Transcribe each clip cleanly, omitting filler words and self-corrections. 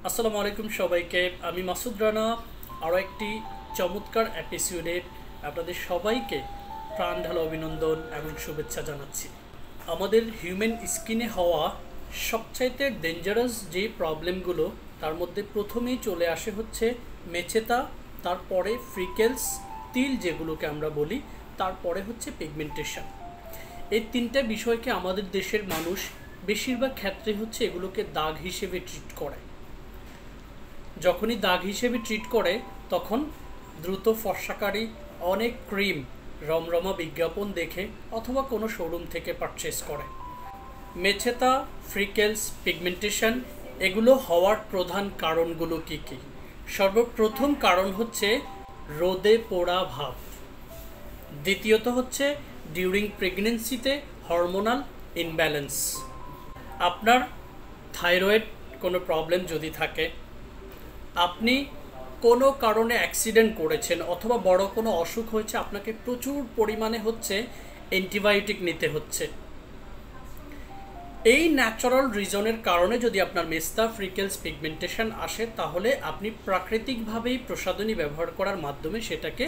আসসালামু আলাইকুম সবাইকে। আমি মাসুদ রানা আরও একটি চমৎকার এপিসোডে আপনাদের সবাইকে প্রাণ ঢালা অভিনন্দন এবং শুভেচ্ছা জানাচ্ছি। আমাদের হিউম্যান স্কিনে হওয়া সবচাইতে ডেঞ্জারাস যে প্রবলেমগুলো তার মধ্যে প্রথমেই চলে আসে হচ্ছে মেচেতা, তারপরে ফ্রিকেলস, তিল যেগুলোকে আমরা বলি, তারপরে হচ্ছে পিগমেন্টেশন। এই তিনটা বিষয়কে আমাদের দেশের মানুষ বেশিরভাগ ক্ষেত্রে হচ্ছে এগুলোকে দাগ হিসেবে ট্রিট করে। যখনই দাগ হিসেবে ট্রিট করে তখন দ্রুত ফর্সাকারী অনেক ক্রিম রমরমা বিজ্ঞাপন দেখে অথবা কোনো শোরুম থেকে পারচেস করে। মেচেতা, ফ্রিকেলস, পিগমেন্টেশন এগুলো হওয়ার প্রধান কারণগুলো কি কি? সর্বপ্রথম কারণ হচ্ছে রোদে পোড়া ভাব। দ্বিতীয়ত হচ্ছে ডিউরিং প্রেগনেন্সিতে হরমোনাল ইনব্যালেন্স। আপনার থাইরয়েড কোনো প্রবলেম যদি থাকে, আপনি কোনো কারণে অ্যাক্সিডেন্ট করেছেন অথবা বড় কোনো অসুখ হয়েছে, আপনাকে প্রচুর পরিমাণে হচ্ছে অ্যান্টিবায়োটিক নিতে হচ্ছে। এই ন্যাচারাল রিজনের কারণে যদি আপনার মেস্তা, ফ্রিকেলস, পিগমেন্টেশন আসে, তাহলে আপনি প্রাকৃতিকভাবেই প্রসাধনী ব্যবহার করার মাধ্যমে সেটাকে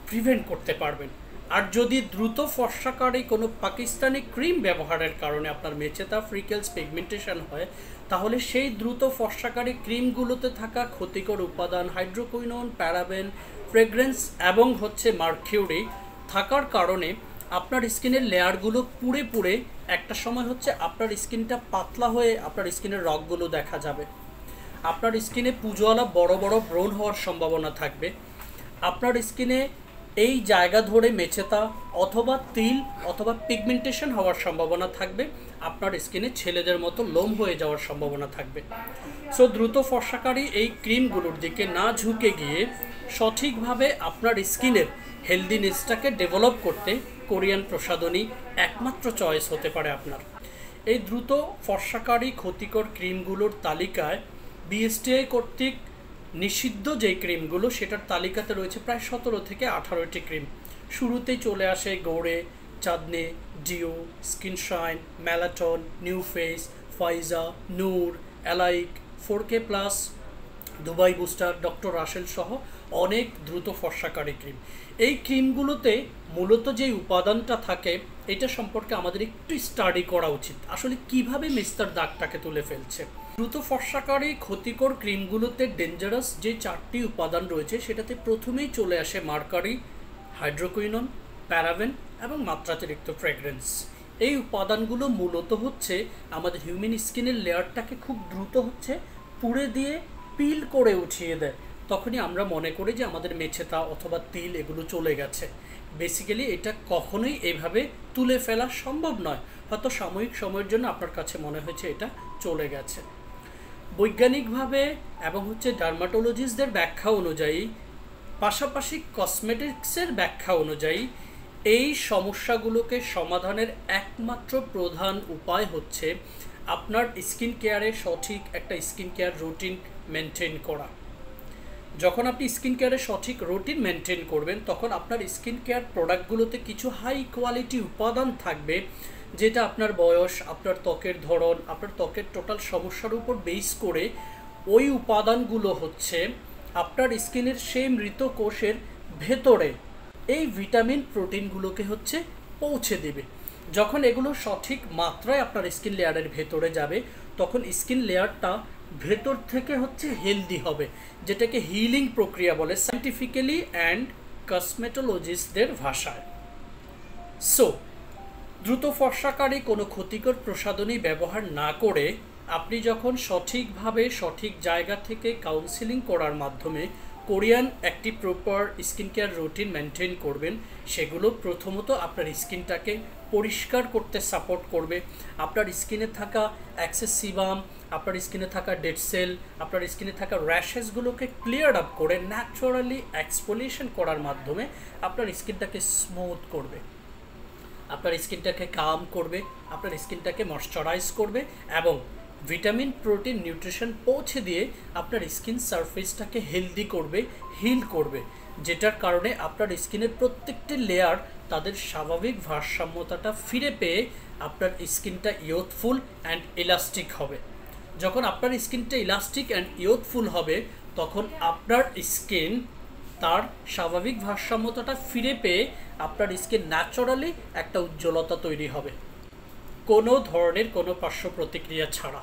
প্রিভেন্ট করতে পারবেন। আর যদি দ্রুত ফর্সাকারী কোনো পাকিস্তানি ক্রিম ব্যবহারের কারণে আপনার মেচেতা, ফ্রিকেলস, পিগমেন্টেশন হয়, তাহলে সেই দ্রুত ফর্সাকারী ক্রিমগুলোতে থাকা ক্ষতিকর উপাদান হাইড্রোকুইনোন, প্যারাবেন, ফ্রেগ্রেন্স এবং হচ্ছে মার্কিউরি থাকার কারণে আপনার স্কিনের লেয়ারগুলো পুড়ে পুড়ে একটা সময় হচ্ছে আপনার স্কিনটা পাতলা হয়ে আপনার স্কিনের রগগুলো দেখা যাবে। আপনার স্কিনে পুজোওয়ালা বড় বড় ব্রণ হওয়ার সম্ভাবনা থাকবে। আপনার স্কিনে এই জায়গা ধরে মেচেতা অথবা তিল অথবা পিগমেন্টেশন হওয়ার সম্ভাবনা থাকবে। আপনার স্কিনে ছেলেদের মতো লোম হয়ে যাওয়ার সম্ভাবনা থাকবে। সো দ্রুত ফর্সাকারী এই ক্রিমগুলোর দিকে না ঝুঁকে গিয়ে সঠিকভাবে আপনার স্কিনের হেলদিনেসটাকে ডেভেলপ করতে কোরিয়ান প্রসাধনী একমাত্র চয়েস হতে পারে আপনার। এই দ্রুত ফর্সাকারী ক্ষতিকর ক্রিমগুলোর তালিকায় বিএসটিআই কর্তৃক নিষিদ্ধ যে ক্রিমগুলো, সেটার তালিকাতে রয়েছে প্রায় 17 থেকে 18টি ক্রিম। শুরুতেই চলে আসে Goree, Chandni, deo, skin shine, Malaton, new face, Faiza, Noor, alike, 4K+, Dubai booster, doctor Rashel সহ অনেক দ্রুত ফর্সাকারী ক্রিম। এই ক্রিমগুলোতে মূলত যে উপাদানটা থাকে এটা সম্পর্কে আমাদের একটু স্টাডি করা উচিত, আসলে কিভাবে মেস্তার দাগটাকে তুলে ফেলছে। দ্রুত ফর্সাকারী ক্ষতিকর ক্রিমগুলোতে ডেঞ্জারাস যে 4টি উপাদান রয়েছে সেটাতে প্রথমেই চলে আসে মার্কারি, হাইড্রোকুইনোন, প্যারাবেন এবং মাত্রাতিরিক্ত ফ্রেগ্রেন্স। এই উপাদানগুলো মূলত হচ্ছে আমাদের হিউম্যান স্কিনের লেয়ারটাকে খুব দ্রুত হচ্ছে পুড়ে দিয়ে পিল করে উঠিয়ে দেয়। তখনই আমরা মনে করি যে আমাদের মেছেতা অথবা তিল এগুলো চলে গেছে। বেসিক্যালি এটা কখনোই এভাবে তুলে ফেলা সম্ভব নয়। হয়তো সাময়িক সময়ের জন্য আপনার কাছে মনে হয়েছে এটা চলে গেছে। বৈজ্ঞানিকভাবে এবং হচ্ছে ডার্মাটোলজিস্টদের ব্যাখ্যা অনুযায়ী, পাশাপাশি কসমেটিক্সের ব্যাখ্যা অনুযায়ী, এই সমস্যাগুলোকে সমাধানের একমাত্র প্রধান উপায় হচ্ছে আপনার স্কিন কেয়ারে সঠিক একটা স্কিন কেয়ার রুটিন মেনটেন করা। যখন আপনি স্কিন কেয়ারে সঠিক রুটিন মেনটেন করবেন, তখন আপনার স্কিন কেয়ার প্রোডাক্টগুলোতে কিছু হাই কোয়ালিটি উপাদান থাকবে, যেটা আপনার বয়স, আপনার ত্বকের ধরন, আপনার ত্বকের টোটাল সমস্যার উপর বেস করে ওই উপাদানগুলো হচ্ছে আপনার স্কিনের সেই মৃত কোষের ভেতরে এই ভিটামিন প্রোটিনগুলোকে হচ্ছে পৌঁছে দেবে। যখন এগুলো সঠিক মাত্রায় আপনার স্কিন লেয়ারের ভেতরে যাবে, তখন স্কিন লেয়ারটা ভেতর থেকে হচ্ছে হেলদি হবে, যেটাকে হিলিং প্রক্রিয়া বলে সায়েন্টিফিক্যালি অ্যান্ড কসমেটোলজিস্টদের ভাষায়। সো দ্রুত ফর্সাকারী কোনো ক্ষতিকর প্রসাধনী ব্যবহার না করে আপনি যখন সঠিকভাবে সঠিক জায়গা থেকে কাউন্সিলিং করার মাধ্যমে কোরিয়ান একটি proper skin care routine maintain করবেন, সেগুলো প্রথমত আপনার স্কিনটাকে পরিষ্কার করতে সাপোর্ট করবে। আপনার স্কিনে থাকা এক্সেস সিবাম, আপনার স্কিনে থাকা ডেড সেল, আপনার স্কিনে থাকা র্যাশেসগুলোকে ক্লিয়ার আপ করে ন্যাচারালি এক্সফোলিয়েশন করার মাধ্যমে আপনার স্কিনটাকে স্মুথ করবে, আপনার স্কিনটাকে কাম করবে, আপনার স্কিনটাকে ময়শ্চারাইজ করবে এবং ভিটামিন, প্রোটিন, নিউট্রিশন পৌঁছে দিয়ে আপনার স্কিন সারফেসটাকে হেলদি করবে, হিল করবে, যেটার কারণে আপনার স্কিনের প্রত্যেকটি লেয়ার তাদের স্বাভাবিক ভারসাম্যতাটা ফিরে পেয়ে আপনার স্কিনটা ইয়ুথফুল অ্যান্ড ইলাস্টিক হবে। যখন আপনার স্কিনটা ইলাস্টিক অ্যান্ড ইয়ুথফুল হবে তখন আপনার স্কিন তার স্বাভাবিক ভারসাম্যতাটা ফিরে পেয়ে আপনার স্কিন ন্যাচারালি একটা উজ্জ্বলতা তৈরি হবে, কোনো ধরনের কোনো পার্শ্ব প্রতিক্রিয়া ছাড়া।